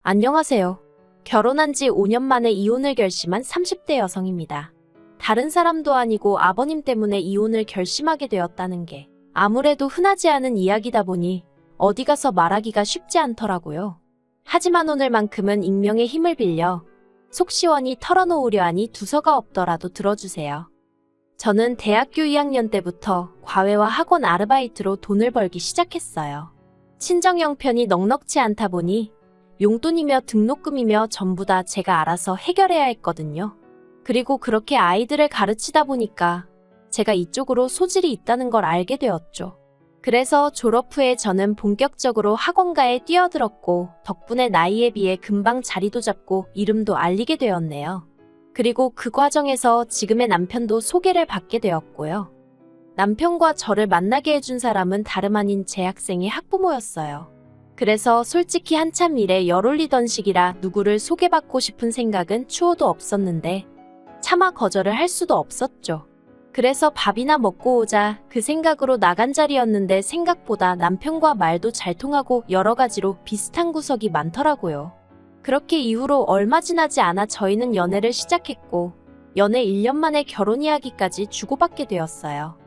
안녕하세요. 결혼한 지 5년 만에 이혼을 결심한 30대 여성입니다. 다른 사람도 아니고 아버님 때문에 이혼을 결심하게 되었다는 게 아무래도 흔하지 않은 이야기다 보니 어디 가서 말하기가 쉽지 않더라고요. 하지만 오늘만큼은 익명의 힘을 빌려 속 시원히 털어놓으려 하니 두서가 없더라도 들어주세요. 저는 대학교 2학년 때부터 과외와 학원 아르바이트로 돈을 벌기 시작했어요. 친정 형편이 넉넉지 않다 보니 용돈이며 등록금이며 전부 다 제가 알아서 해결해야 했거든요. 그리고 그렇게 아이들을 가르치다 보니까 제가 이쪽으로 소질이 있다는 걸 알게 되었죠. 그래서 졸업 후에 저는 본격적으로 학원가에 뛰어들었고 덕분에 나이에 비해 금방 자리도 잡고 이름도 알리게 되었네요. 그리고 그 과정에서 지금의 남편도 소개를 받게 되었고요. 남편과 저를 만나게 해준 사람은 다름 아닌 제 학생의 학부모였어요. 그래서 솔직히 한참 일에 열 올리던 시기라 누구를 소개받고 싶은 생각은 추호도 없었는데 차마 거절을 할 수도 없었죠. 그래서 밥이나 먹고 오자 그 생각으로 나간 자리였는데 생각보다 남편과 말도 잘 통하고 여러 가지로 비슷한 구석이 많더라고요. 그렇게 이후로 얼마 지나지 않아 저희는 연애를 시작했고 연애 1년 만에 결혼 이야기까지 주고받게 되었어요.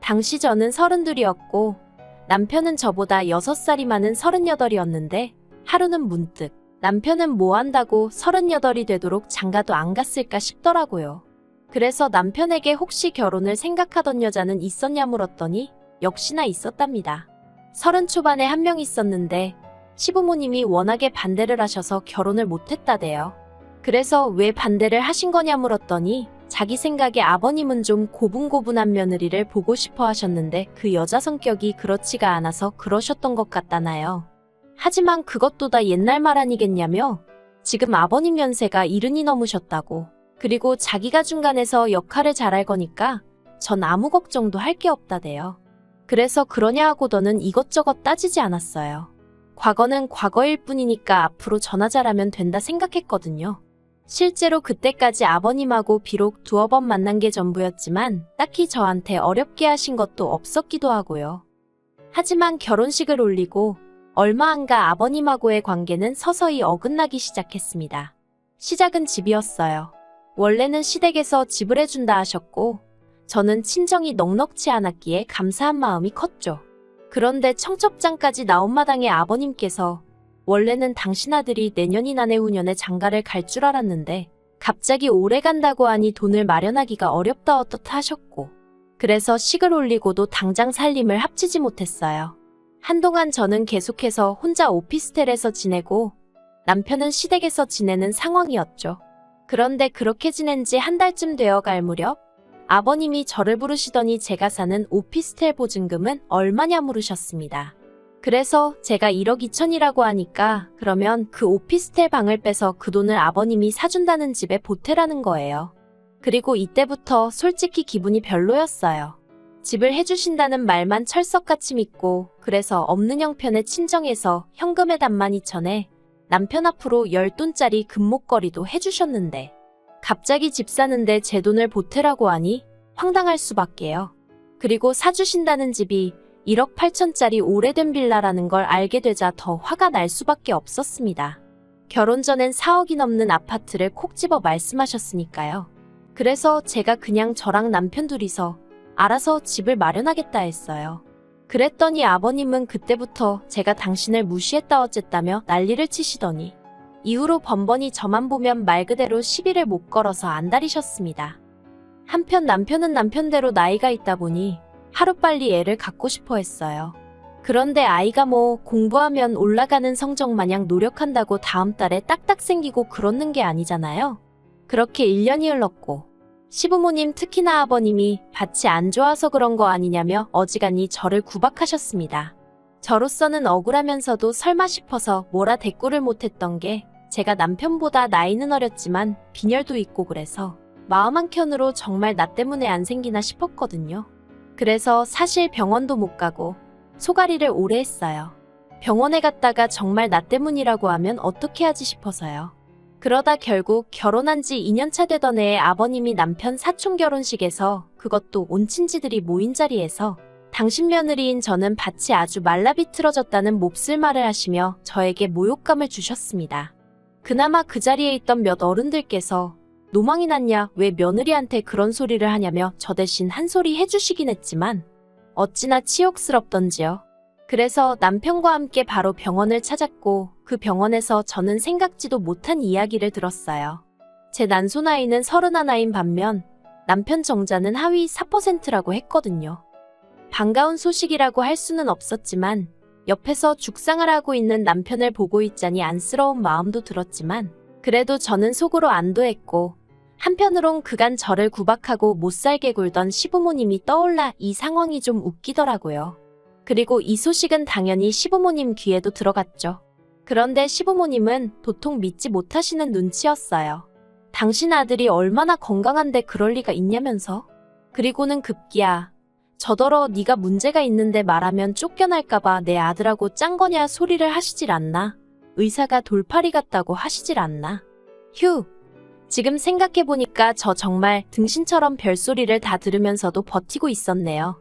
당시 저는 32이었고 남편은 저보다 6살이 많은 38이었는데 하루는 문득 남편은 뭐 한다고 38이 되도록 장가도 안 갔을까 싶더라고요. 그래서 남편에게 혹시 결혼을 생각하던 여자는 있었냐 물었더니 역시나 있었답니다. 30 초반에 한 명 있었는데 시부모님이 워낙에 반대를 하셔서 결혼을 못했다대요. 그래서 왜 반대를 하신 거냐 물었더니 자기 생각에 아버님은 좀 고분고분한 며느리를 보고 싶어 하셨는데 그 여자 성격이 그렇지가 않아서 그러셨던 것 같다나요. 하지만 그것도 다 옛날 말 아니겠냐며 지금 아버님 연세가 70이 넘으셨다고. 그리고 자기가 중간에서 역할을 잘할 거니까 전 아무 걱정도 할 게 없다대요. 그래서 그러냐 하고더는 이것저것 따지지 않았어요. 과거는 과거일 뿐이니까 앞으로 전화 잘하면 된다 생각했거든요. 실제로 그때까지 아버님하고 비록 두어 번 만난 게 전부였지만 딱히 저한테 어렵게 하신 것도 없었기도 하고요. 하지만 결혼식을 올리고 얼마 안 가 아버님하고의 관계는 서서히 어긋나기 시작했습니다. 시작은 집이었어요. 원래는 시댁에서 집을 해준다 하셨고 저는 친정이 넉넉지 않았기에 감사한 마음이 컸죠. 그런데 청첩장까지 나온 마당에 아버님께서 원래는 당신 아들이 내년이나 내후년에 장가를 갈 줄 알았는데 갑자기 오래 간다고 하니 돈을 마련하기가 어렵다 어떻다 하셨고 그래서 식을 올리고도 당장 살림을 합치지 못했어요. 한동안 저는 계속해서 혼자 오피스텔에서 지내고 남편은 시댁에서 지내는 상황이었죠. 그런데 그렇게 지낸 지 한 달쯤 되어 갈 무렵 아버님이 저를 부르시더니 제가 사는 오피스텔 보증금은 얼마냐 물으셨습니다. 그래서 제가 1억 2천이라고 하니까 그러면 그 오피스텔 방을 빼서 그 돈을 아버님이 사준다는 집에 보태라는 거예요. 그리고 이때부터 솔직히 기분이 별로였어요. 집을 해주신다는 말만 철석같이 믿고 그래서 없는 형편의 친정에서 현금에 단만 2천에 남편 앞으로 10돈짜리 금목걸이도 해주셨는데 갑자기 집 사는데 제 돈을 보태라고 하니 황당할 수밖에요. 그리고 사주신다는 집이 1억 8천짜리 오래된 빌라라는 걸 알게 되자 더 화가 날 수밖에 없었습니다. 결혼 전엔 4억이 넘는 아파트를 콕 집어 말씀하셨으니까요. 그래서 제가 그냥 저랑 남편 둘이서 알아서 집을 마련하겠다 했어요. 그랬더니 아버님은 그때부터 제가 당신을 무시했다 어쨌다며 난리를 치시더니 이후로 번번이 저만 보면 말 그대로 시비를 못 걸어서 안달이셨습니다. 한편 남편은 남편대로 나이가 있다 보니 하루빨리 애를 갖고 싶어 했어요. 그런데 아이가 뭐 공부하면 올라가는 성적 마냥 노력한다고 다음 달에 딱딱 생기고 그러는 게 아니잖아요. 그렇게 1년이 흘렀고 시부모님 특히나 아버님이 밭이 안 좋아서 그런 거 아니냐며 어지간히 저를 구박하셨습니다. 저로서는 억울하면서도 설마 싶어서 뭐라 대꾸를 못했던 게 제가 남편보다 나이는 어렸지만 빈혈도 있고 그래서 마음 한켠으로 정말 나 때문에 안 생기나 싶었거든요. 그래서 사실 병원도 못 가고 소가리를 오래 했어요. 병원에 갔다가 정말 나 때문이라고 하면 어떻게 하지 싶어서요. 그러다 결국 결혼한 지 2년차 되던 해에 아버님이 남편 사촌 결혼식에서 그것도 온 친지들이 모인 자리에서 당신 며느리인 저는 밭이 아주 말라비틀어졌다는 몹쓸 말을 하시며 저에게 모욕감을 주셨습니다. 그나마 그 자리에 있던 몇 어른들께서 노망이 났냐, 왜 며느리한테 그런 소리를 하냐며 저 대신 한 소리 해주시긴 했지만 어찌나 치욕스럽던지요. 그래서 남편과 함께 바로 병원을 찾았고 그 병원에서 저는 생각지도 못한 이야기를 들었어요. 제 난소나이는 31인 반면 남편 정자는 하위 4%라고 했거든요. 반가운 소식이라고 할 수는 없었지만 옆에서 죽상을 하고 있는 남편을 보고 있자니 안쓰러운 마음도 들었지만 그래도 저는 속으로 안도했고 한편으론 그간 저를 구박하고 못살게 굴던 시부모님이 떠올라 이 상황이 좀 웃기더라고요. 그리고 이 소식은 당연히 시부모님 귀에도 들어갔죠. 그런데 시부모님은 도통 믿지 못하시는 눈치였어요. 당신 아들이 얼마나 건강한데 그럴 리가 있냐면서? 그리고는 급기야 저더러 네가 문제가 있는데 말하면 쫓겨날까봐 내 아들하고 짠 거냐 소리를 하시질 않나? 의사가 돌팔이 같다고 하시질 않나? 휴! 지금 생각해보니까 저 정말 등신처럼 별소리를 다 들으면서도 버티고 있었네요.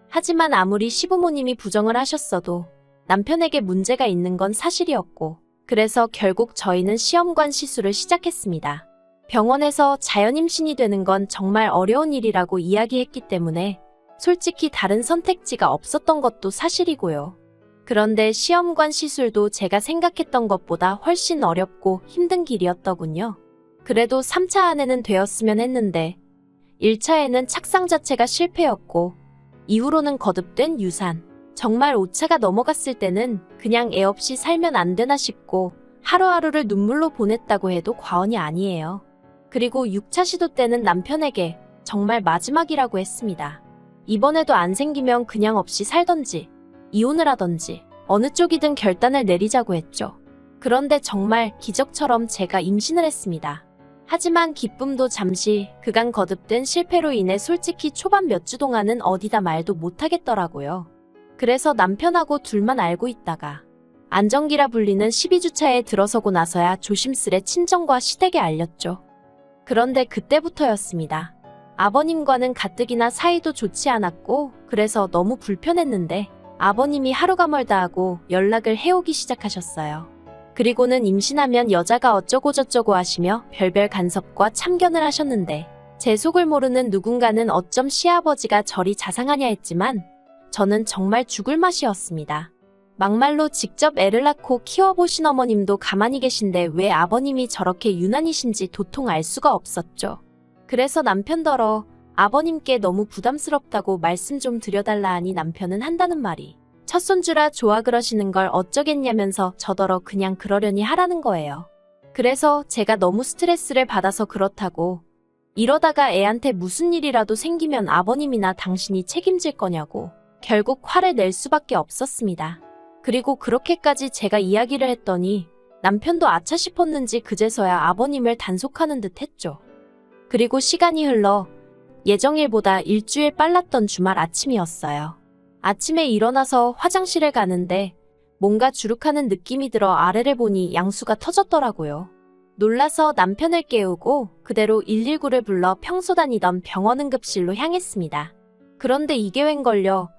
하지만 아무리 시부모님이 부정을 하셨어도 남편에게 문제가 있는 건 사실이었고 그래서 결국 저희는 시험관 시술을 시작했습니다. 병원에서 자연임신이 되는 건 정말 어려운 일이라고 이야기했기 때문에 솔직히 다른 선택지가 없었던 것도 사실이고요. 그런데 시험관 시술도 제가 생각했던 것보다 훨씬 어렵고 힘든 길이었더군요. 그래도 3차 안에는 되었으면 했는데 1차에는 착상 자체가 실패였고 이후로는 거듭된 유산. 정말 5차가 넘어갔을 때는 그냥 애 없이 살면 안 되나 싶고 하루하루를 눈물로 보냈다고 해도 과언이 아니에요. 그리고 6차 시도 때는 남편에게 정말 마지막이라고 했습니다. 이번에도 안 생기면 그냥 없이 살던지 이혼을 하던지 어느 쪽이든 결단을 내리자고 했죠. 그런데 정말 기적처럼 제가 임신을 했습니다. 하지만 기쁨도 잠시 그간 거듭된 실패로 인해 솔직히 초반 몇 주 동안은 어디다 말도 못하겠더라고요. 그래서 남편하고 둘만 알고 있다가 안정기라 불리는 12주차에 들어서고 나서야 조심스레 친정과 시댁에 알렸죠. 그런데 그때부터였습니다. 아버님과는 가뜩이나 사이도 좋지 않았고 그래서 너무 불편했는데 아버님이 하루가 멀다 하고 연락을 해오기 시작하셨어요. 그리고는 임신하면 여자가 어쩌고저쩌고 하시며 별별 간섭과 참견을 하셨는데 제 속을 모르는 누군가는 어쩜 시아버지가 저리 자상하냐 했지만 저는 정말 죽을 맛이었습니다. 막말로 직접 애를 낳고 키워보신 어머님도 가만히 계신데 왜 아버님이 저렇게 유난이신지 도통 알 수가 없었죠. 그래서 남편더러 아버님께 너무 부담스럽다고 말씀 좀 드려달라 하니 남편은 한다는 말이 첫손주라 좋아 그러시는 걸 어쩌겠냐면서 저더러 그냥 그러려니 하라는 거예요. 그래서 제가 너무 스트레스를 받아서 그렇다고 이러다가 애한테 무슨 일이라도 생기면 아버님이나 당신이 책임질 거냐고 결국 화를 낼 수밖에 없었습니다. 그리고 그렇게까지 제가 이야기를 했더니 남편도 아차 싶었는지 그제서야 아버님을 단속하는 듯 했죠. 그리고 시간이 흘러 예정일보다 일주일 빨랐던 주말 아침이었어요. 아침에 일어나서 화장실에 가는데 뭔가 주룩하는 느낌이 들어 아래를 보니 양수가 터졌더라고요. 놀라서 남편을 깨우고 그대로 119를 불러 평소 다니던 병원 응급실로 향했습니다. 그런데 이게 웬걸요.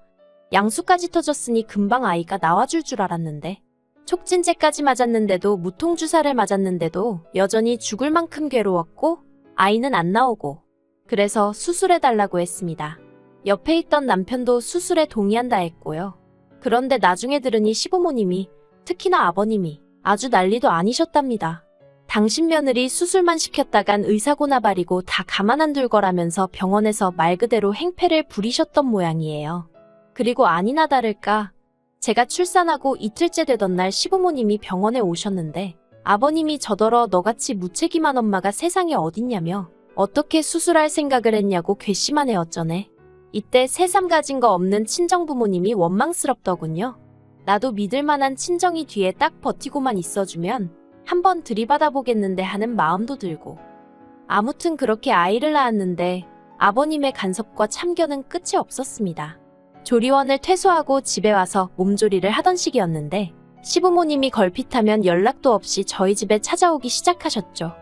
양수까지 터졌으니 금방 아이가 나와줄 줄 알았는데 촉진제까지 맞았는데도 무통주사를 맞았는데도 여전히 죽을 만큼 괴로웠고 아이는 안 나오고 그래서 수술해달라고 했습니다. 옆에 있던 남편도 수술에 동의한다 했고요. 그런데 나중에 들으니 시부모님이 특히나 아버님이 아주 난리도 아니셨답니다. 당신 며느리 수술만 시켰다간 의사고나발이고 다 가만 안 둘 거라면서 병원에서 말 그대로 행패를 부리셨던 모양이에요. 그리고 아니나 다를까 제가 출산하고 이틀째 되던 날 시부모님이 병원에 오셨는데 아버님이 저더러 너같이 무책임한 엄마가 세상에 어딨냐며 어떻게 수술할 생각을 했냐고 괘씸하네 어쩌네. 이때 새삼 가진 거 없는 친정부모님이 원망스럽더군요. 나도 믿을 만한 친정이 뒤에 딱 버티고만 있어주면 한번 들이받아 보겠는데 하는 마음도 들고 아무튼 그렇게 아이를 낳았는데 아버님의 간섭과 참견은 끝이 없었습니다. 조리원을 퇴소하고 집에 와서 몸조리를 하던 시기였는데 시부모님이 걸핏하면 연락도 없이 저희 집에 찾아오기 시작하셨죠.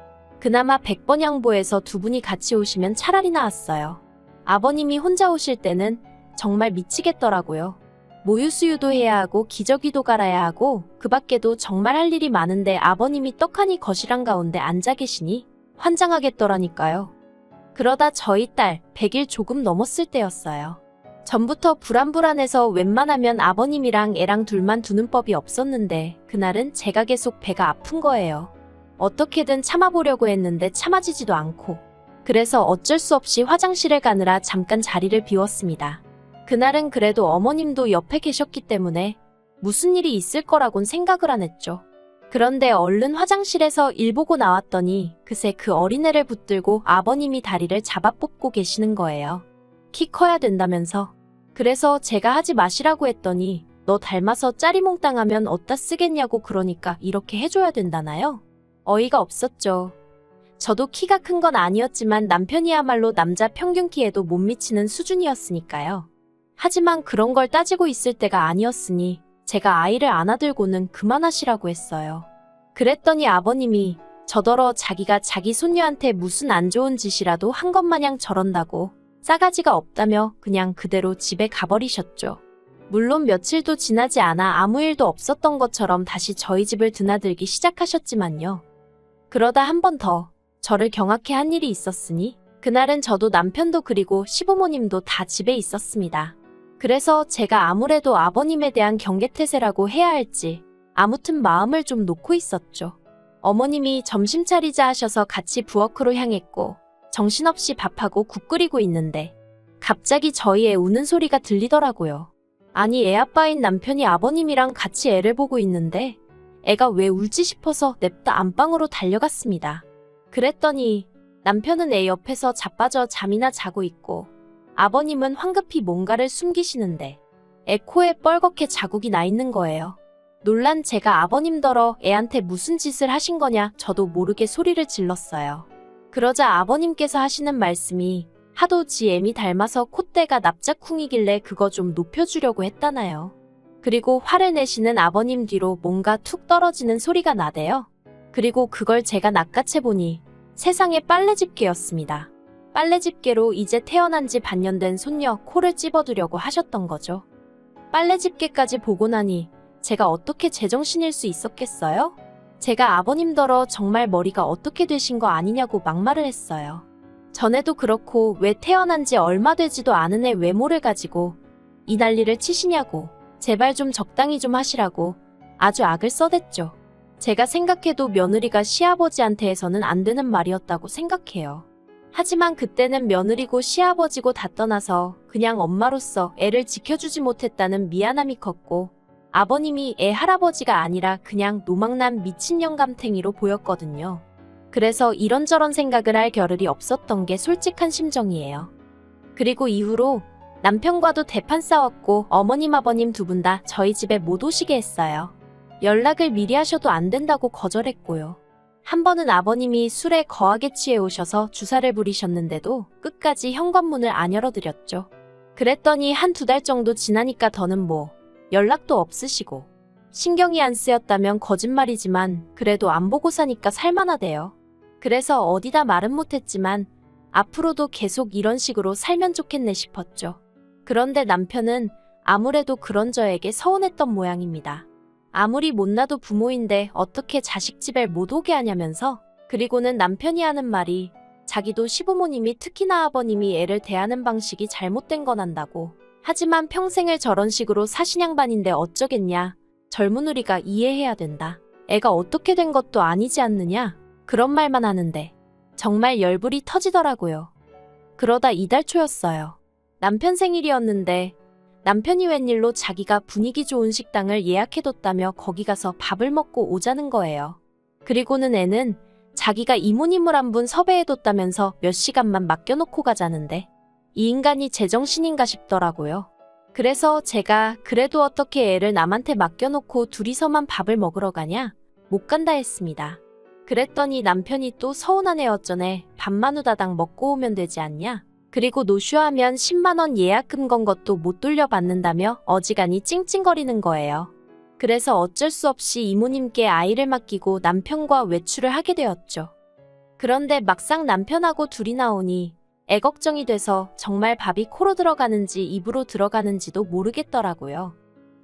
그나마 100번 양보해서 두 분이 같이 오시면 차라리 나았어요. 아버님이 혼자 오실 때는 정말 미치겠더라고요. 모유수유도 해야 하고 기저귀도 갈아야 하고 그 밖에도 정말 할 일이 많은데 아버님이 떡하니 거실 한가운데 앉아 계시니 환장하겠더라니까요. 그러다 저희 딸 100일 조금 넘었을 때였어요. 전부터 불안불안해서 웬만하면 아버님이랑 애랑 둘만 두는 법이 없었는데 그날은 제가 계속 배가 아픈 거예요. 어떻게든 참아보려고 했는데 참아지지도 않고 그래서 어쩔 수 없이 화장실에 가느라 잠깐 자리를 비웠습니다. 그날은 그래도 어머님도 옆에 계셨기 때문에 무슨 일이 있을 거라곤 생각을 안 했죠. 그런데 얼른 화장실에서 일 보고 나왔더니 그새 그 어린애를 붙들고 아버님이 다리를 잡아 뽑고 계시는 거예요. 키 커야 된다면서. 그래서 제가 하지 마시라고 했더니 너 닮아서 짜리몽땅하면 어디다 쓰겠냐고 그러니까 이렇게 해줘야 된다나요? 어이가 없었죠. 저도 키가 큰 건 아니었지만 남편이야말로 남자 평균 키에도 못 미치는 수준이었으니까요. 하지만 그런 걸 따지고 있을 때가 아니었으니 제가 아이를 안아들고는 그만하시라고 했어요. 그랬더니 아버님이 저더러 자기가 자기 손녀한테 무슨 안 좋은 짓이라도 한 것 마냥 저런다고 싸가지가 없다며 그냥 그대로 집에 가버리셨죠. 물론 며칠도 지나지 않아 아무 일도 없었던 것처럼 다시 저희 집을 드나들기 시작하셨지만요. 그러다 한 번 더 저를 경악해 한 일이 있었으니 그날은 저도 남편도 그리고 시부모님도 다 집에 있었습니다. 그래서 제가 아무래도 아버님에 대한 경계태세라고 해야 할지 아무튼 마음을 좀 놓고 있었죠. 어머님이 점심 차리자 하셔서 같이 부엌으로 향했고 정신없이 밥하고 국 끓이고 있는데 갑자기 저희 애 우는 소리가 들리더라고요. 아니 애 아빠인 남편이 아버님이랑 같이 애를 보고 있는데 애가 왜 울지 싶어서 냅다 안방으로 달려갔습니다. 그랬더니 남편은 애 옆에서 자빠져 잠이나 자고 있고 아버님은 황급히 뭔가를 숨기시는데 애 코에 뻘겋게 자국이 나 있는 거예요. 놀란 제가 아버님더러 애한테 무슨 짓을 하신 거냐 저도 모르게 소리를 질렀어요. 그러자 아버님께서 하시는 말씀이 하도 지 애미 닮아서 콧대가 납작쿵이길래 그거 좀 높여주려고 했다나요. 그리고 화를 내시는 아버님 뒤로 뭔가 툭 떨어지는 소리가 나대요. 그리고 그걸 제가 낚아채 보니 세상에 빨래집게였습니다. 빨래집게로 이제 태어난 지 반년 된 손녀 코를 찝어두려고 하셨던 거죠. 빨래집게까지 보고 나니 제가 어떻게 제정신일 수 있었겠어요? 제가 아버님더러 정말 머리가 어떻게 되신 거 아니냐고 막말을 했어요. 전에도 그렇고 왜 태어난 지 얼마 되지도 않은 애 외모를 가지고 이 난리를 치시냐고 제발 좀 적당히 좀 하시라고 아주 악을 써댔죠. 제가 생각해도 며느리가 시아버지한테 해서는 안 되는 말이었다고 생각해요. 하지만 그때는 며느리고 시아버지고 다 떠나서 그냥 엄마로서 애를 지켜주지 못했다는 미안함이 컸고 아버님이 애 할아버지가 아니라 그냥 노망난 미친 영감탱이로 보였거든요. 그래서 이런저런 생각을 할 겨를이 없었던 게 솔직한 심정이에요. 그리고 이후로 남편과도 대판 싸웠고 어머님 아버님 두 분 다 저희 집에 못 오시게 했어요. 연락을 미리 하셔도 안 된다고 거절했고요. 한 번은 아버님이 술에 거하게 취해 오셔서 주사를 부리셨는데도 끝까지 현관문을 안 열어드렸죠. 그랬더니 한 두 달 정도 지나니까 더는 뭐 연락도 없으시고 신경이 안 쓰였다면 거짓말이지만 그래도 안 보고 사니까 살만하대요. 그래서 어디다 말은 못했지만 앞으로도 계속 이런 식으로 살면 좋겠네 싶었죠. 그런데 남편은 아무래도 그런 저에게 서운했던 모양입니다. 아무리 못나도 부모인데 어떻게 자식 집에 못 오게 하냐면서 그리고는 남편이 하는 말이 자기도 시부모님이 특히나 아버님이 애를 대하는 방식이 잘못된 건 안다고 하지만 평생을 저런 식으로 사신 양반인데 어쩌겠냐 젊은 우리가 이해해야 된다 애가 어떻게 된 것도 아니지 않느냐 그런 말만 하는데 정말 열불이 터지더라고요. 그러다 이달 초였어요. 남편 생일이었는데 남편이 웬일로 자기가 분위기 좋은 식당을 예약해뒀다며 거기 가서 밥을 먹고 오자는 거예요. 그리고는 애는 자기가 이모님을 한 분 섭외해뒀다면서 몇 시간만 맡겨놓고 가자는데 이 인간이 제정신인가 싶더라고요. 그래서 제가 그래도 어떻게 애를 남한테 맡겨놓고 둘이서만 밥을 먹으러 가냐? 못 간다 했습니다. 그랬더니 남편이 또 서운한 애 어쩌네 밥만 후다닥 먹고 오면 되지 않냐? 그리고 노쇼하면 10만 원 예약금 건 것도 못 돌려받는다며 어지간히 찡찡거리는 거예요. 그래서 어쩔 수 없이 이모님께 아이를 맡기고 남편과 외출을 하게 되었죠. 그런데 막상 남편하고 둘이 나오니 애 걱정이 돼서 정말 밥이 코로 들어가는지 입으로 들어가는지도 모르겠더라고요.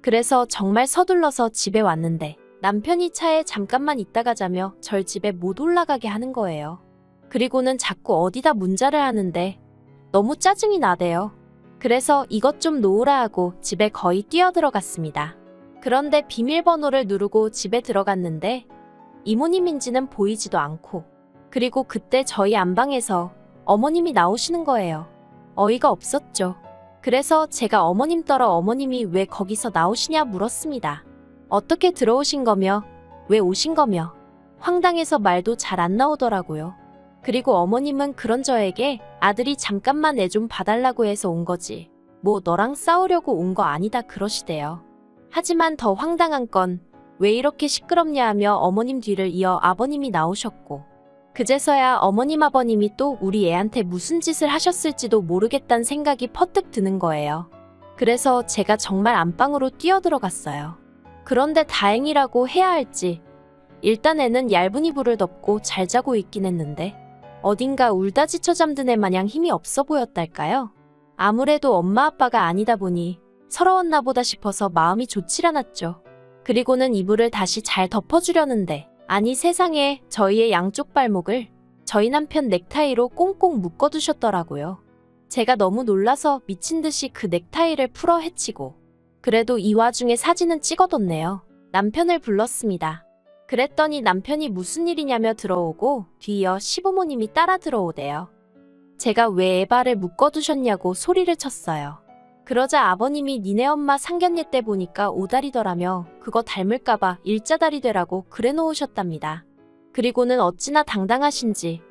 그래서 정말 서둘러서 집에 왔는데 남편이 차에 잠깐만 있다 가자며 절 집에 못 올라가게 하는 거예요. 그리고는 자꾸 어디다 문자를 하는데 너무 짜증이 나대요. 그래서 이것 좀 놓으라 하고 집에 거의 뛰어들어갔습니다. 그런데 비밀번호를 누르고 집에 들어갔는데 이모님인지는 보이지도 않고, 그리고 그때 저희 안방에서 어머님이 나오시는 거예요. 어이가 없었죠. 그래서 제가 어머님 떨어 어머님이 왜 거기서 나오시냐 물었습니다. 어떻게 들어오신 거며 왜 오신 거며 황당해서 말도 잘 안 나오더라고요. 그리고 어머님은 그런 저에게 아들이 잠깐만 애 좀 봐달라고 해서 온 거지 뭐 너랑 싸우려고 온 거 아니다 그러시대요. 하지만 더 황당한 건 왜 이렇게 시끄럽냐 하며 어머님 뒤를 이어 아버님이 나오셨고, 그제서야 어머님 아버님이 또 우리 애한테 무슨 짓을 하셨을지도 모르겠다는 생각이 퍼뜩 드는 거예요. 그래서 제가 정말 안방으로 뛰어들어갔어요. 그런데 다행이라고 해야 할지 일단 애는 얇은 이불을 덮고 잘 자고 있긴 했는데 어딘가 울다 지쳐 잠든 애 마냥 힘이 없어 보였달까요? 아무래도 엄마 아빠가 아니다 보니 서러웠나 보다 싶어서 마음이 좋질 않았죠. 그리고는 이불을 다시 잘 덮어주려는데 아니 세상에 저희의 양쪽 발목을 저희 남편 넥타이로 꽁꽁 묶어두셨더라고요. 제가 너무 놀라서 미친 듯이 그 넥타이를 풀어 헤치고, 그래도 이 와중에 사진은 찍어뒀네요. 남편을 불렀습니다. 그랬더니 남편이 무슨 일이냐며 들어오고 뒤이어 시부모님이 따라 들어오대요. 제가 왜 애발을 묶어두셨냐고 소리를 쳤어요. 그러자 아버님이 니네 엄마 상견례 때 보니까 오다리더라며 그거 닮을까봐 일자다리 되라고 그래 놓으셨답니다. 그리고는 어찌나 당당하신지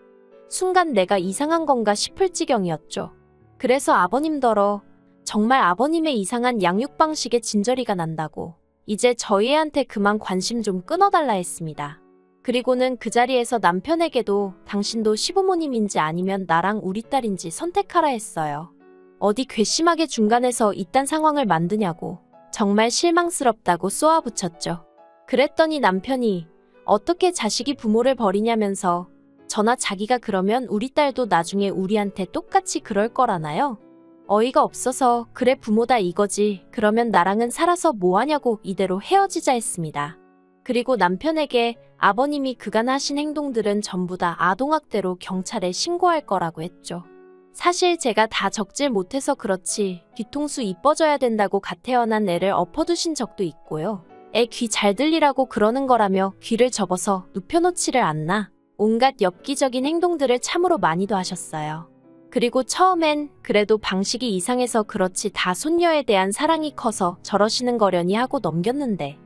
순간 내가 이상한 건가 싶을 지경이었죠. 그래서 아버님더러 정말 아버님의 이상한 양육 방식에 진저리가 난다고 이제 저희 애한테 그만 관심 좀 끊어달라 했습니다. 그리고는 그 자리에서 남편에게도 당신도 시부모님인지 아니면 나랑 우리 딸인지 선택하라 했어요. 어디 괘씸하게 중간에서 이딴 상황을 만드냐고 정말 실망스럽다고 쏘아붙였죠. 그랬더니 남편이 어떻게 자식이 부모를 버리냐면서 저나 자기가 그러면 우리 딸도 나중에 우리한테 똑같이 그럴 거라나요? 어이가 없어서 그래 부모다 이거지 그러면 나랑은 살아서 뭐하냐고 이대로 헤어지자 했습니다. 그리고 남편에게 아버님이 그간 하신 행동들은 전부 다 아동학대로 경찰에 신고할 거라고 했죠. 사실 제가 다 적질 못해서 그렇지 뒤통수 이뻐져야 된다고 갓 태어난 애를 엎어두신 적도 있고요. 애 귀 잘 들리라고 그러는 거라며 귀를 접어서 눕혀놓지를 않나 온갖 엽기적인 행동들을 참으로 많이도 하셨어요. 그리고 처음엔 그래도 방식이 이상해서 그렇지 다 손녀에 대한 사랑이 커서 저러시는 거려니 하고 넘겼는데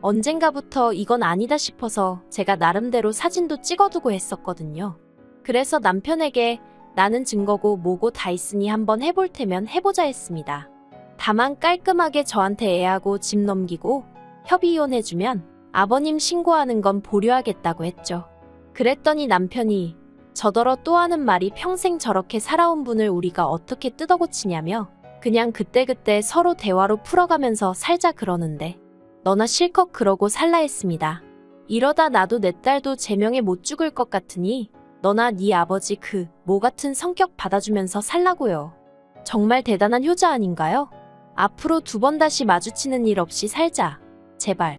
언젠가부터 이건 아니다 싶어서 제가 나름대로 사진도 찍어두고 했었거든요. 그래서 남편에게 나는 증거고 뭐고 다 있으니 한번 해볼 테면 해보자 했습니다. 다만 깔끔하게 저한테 애하고 집 넘기고 협의 이혼해주면 아버님 신고하는 건 보류하겠다고 했죠. 그랬더니 남편이 저더러 또 하는 말이 평생 저렇게 살아온 분을 우리가 어떻게 뜯어고치냐며 그냥 그때그때 서로 대화로 풀어가면서 살자 그러는데 너나 실컷 그러고 살라 했습니다. 이러다 나도 내 딸도 제명에 못 죽을 것 같으니 너나 네 아버지 그 모 같은 성격 받아주면서 살라고요. 정말 대단한 효자 아닌가요? 앞으로 두 번 다시 마주치는 일 없이 살자. 제발.